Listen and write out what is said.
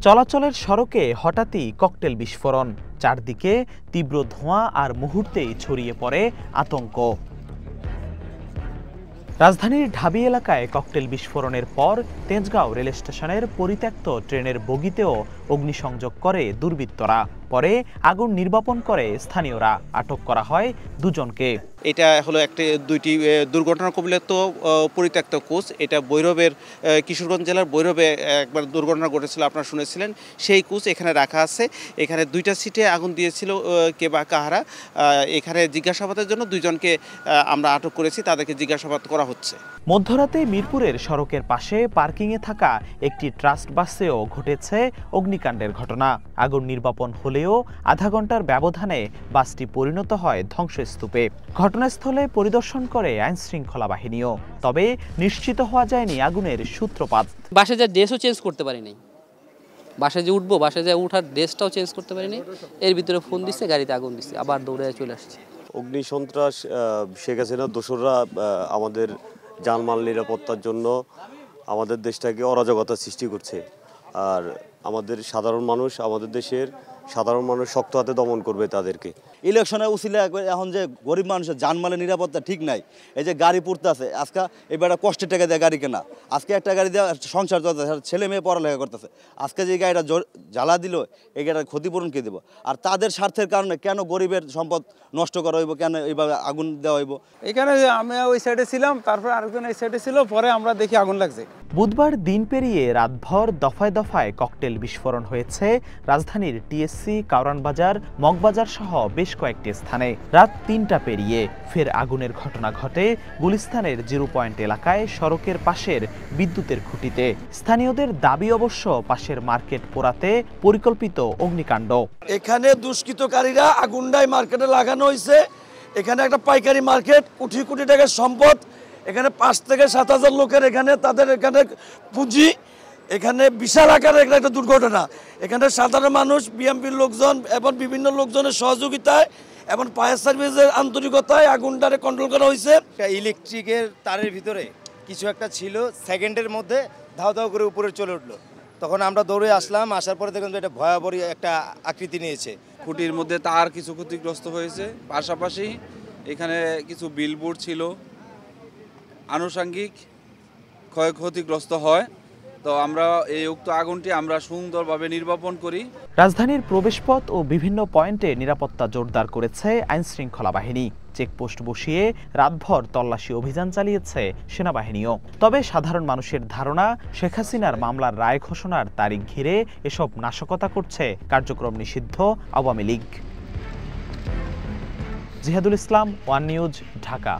চলাচলের সড়কে হঠাৎই ককটেল বিস্ফোরণ, চারদিকে তীব্র ধোঁয়া আর মুহূর্তেই ছড়িয়ে পড়ে আতঙ্ক। রাজধানীর ঢাবি এলাকায় ককটেল বিস্ফোরণের পর তেজগাঁও রেল স্টেশনের পরিত্যক্ত ট্রেনের বগিতেও অগ্নিসংযোগ করে দুর্বৃত্তরা। পরে আগুন নির্বাপন করে স্থানীয়রা। আটক করা হয় দুজনকে। এটা হলো দুইটি দুর্ঘটনা কবলিত পরিত্যক্ত কোচ। এটা ভৈরবের কিশোরগঞ্জ জেলার ভৈরবে একবার দুর্ঘটনা ঘটেছিল, আপনারা শুনেছিলেন। সেই কোচ এখানে রাখা আছে। এখানে দুইটা সিটে আগুন দিয়েছিল কে বা কাহারা। এখানে জিজ্ঞাসাবাদের জন্য দুইজনকে আমরা আটক করেছি, তাদেরকে জিজ্ঞাসাবাদ করা হচ্ছে। মধ্যরাতে মিরপুরের সড়কের পাশে পার্কিংয়ে থাকা একটি ট্রাস্ট বাসেও ঘটেছে অগ্নিকাণ্ডের ঘটনা। আগুন নির্বাপন হলেও আধা ঘন্টার ব্যবধানে বাসটি পরিণত হয় ধ্বংসস্তূপে। ঘটনাস্থলে পরিদর্শন করে আইনশৃঙ্খলা বাহিনীও। তবে নিশ্চিত হওয়া যায়নি আগুনের সূত্রপাত। বাসে যা ড্রেসও চেঞ্জ করতে পারিনি, বাসে যে উঠবো, বাসে যে উঠার ড্রেসটাও চেঞ্জ করতে পারিনি। এর ভিতরে ফোন দিচ্ছে, গাড়িতে আগুন দিচ্ছে, আবার দৌড়ে চলে আসছে। অগ্নিসন্ত্রাস শেখ হাসিনার দোসররা আমাদের জানমাল নিরাপত্তার জন্য আমাদের দেশটাকে অরাজকতা সৃষ্টি করছে। আর আমাদের সাধারণ মানুষ, আমাদের দেশের সাধারণ মানুষ শক্ত হাতে দমন করবে তাদেরকে। ইলেকশনে উচিলে এখন যে গরিব মানুষের জানমালের নিরাপত্তা ঠিক নাই। এই যে গাড়ি পড়তে আছে, আজকে এবার কষ্টের টাকা দেয় গাড়ি কেনা, আজকে একটা গাড়ি দেওয়া সংসার চলতেছে, ছেলে মেয়ে পড়ালেখা করতেছে। আজকে যে গাড়িটা জ্বালা দিল, এই গাড়িটার ক্ষতিপূরণ কে দেবো? আর তাদের স্বার্থের কারণে কেন গরিবের সম্পদ নষ্ট করা হইব, কেন এইভাবে আগুন দেওয়া হইব? এখানে আমি ওই সাইডে ছিলাম, তারপর আরেকজন এই সাইডে ছিল, পরে আমরা দেখি আগুন লাগছে। বুধবার দিন পেরিয়ে রাতভর দফায় দফায় ককটেল বিস্ফোরণ হয়েছে রাজধানীর টিএসসি, কারওয়ানবাজার, মগবাজার সহ বেশ কয়েকটি স্থানে। রাত ৩টা পেরিয়ে ফের আগুনের ঘটনা ঘটে গুলিস্তানের 0 পয়েন্ট এলাকায় সড়কের পাশের বিদ্যুতের খুঁটিতে। স্থানীয়দের দাবি অবশ্য পাশের মার্কেট পোড়াতে পরিকল্পিত অগ্নিকাণ্ড। এখানে দুষ্কৃতকারীরা আগুনটাই মার্কেটে লাগানো হয়েছে। এখানে একটা পাইকারি মার্কেট, কোটি কোটি টাকার সম্পদ। এখানে 5 থেকে 7,000 লোকের তাদের এখানে পুঁজি। এখানে বিশাল আকারের একটা দুর্ঘটনা। এখানে সাধারণ মানুষ, বিএমপির লোকজন এবং বিভিন্ন লোকজনের সহযোগিতায় এবং ফায়ার সার্ভিসের আন্তরিকতায় আগুনটারে কন্ট্রোল করা হয়েছে। ইলেকট্রিকের তারের ভিতরে কিছু একটা ছিল, সেকেন্ডের মধ্যে ধাও ধাও করে উপরে চলে উঠলো। তখন আমরা দৌড়ে আসলাম, আসার পরে দেখলাম যে এটা ভয়াবহ একটা আকৃতি নিয়েছে। খুঁটির মধ্যে তার কিছু ক্ষতিগ্রস্ত হয়েছে, পাশাপাশি এখানে কিছু বিলবোর্ড ছিল, আনুষঙ্গিক ক্ষয়ক্ষতিগ্রস্ত হয়। তো আমরা এই উক্ত আগুনটি আমরা সুন্দরভাবে নির্বাপন করি। রাজধানীর প্রবেশপথ ও বিভিন্ন পয়েন্টে নিরাপত্তা জোরদার করেছে আইনশৃঙ্খলা বাহিনী। চেকপোস্ট বসিয়ে রাতভর তল্লাশি অভিযান চালিয়েছে সেনাবাহিনীও। তবে সাধারণ মানুষের ধারণা, শেখ হাসিনার মামলার রায় ঘোষণার তারিখ ঘিরে এসব নাশকতা করছে কার্যক্রম নিষিদ্ধ আওয়ামী লীগ। জিহাদুল ইসলাম, ওয়ান নিউজ, ঢাকা।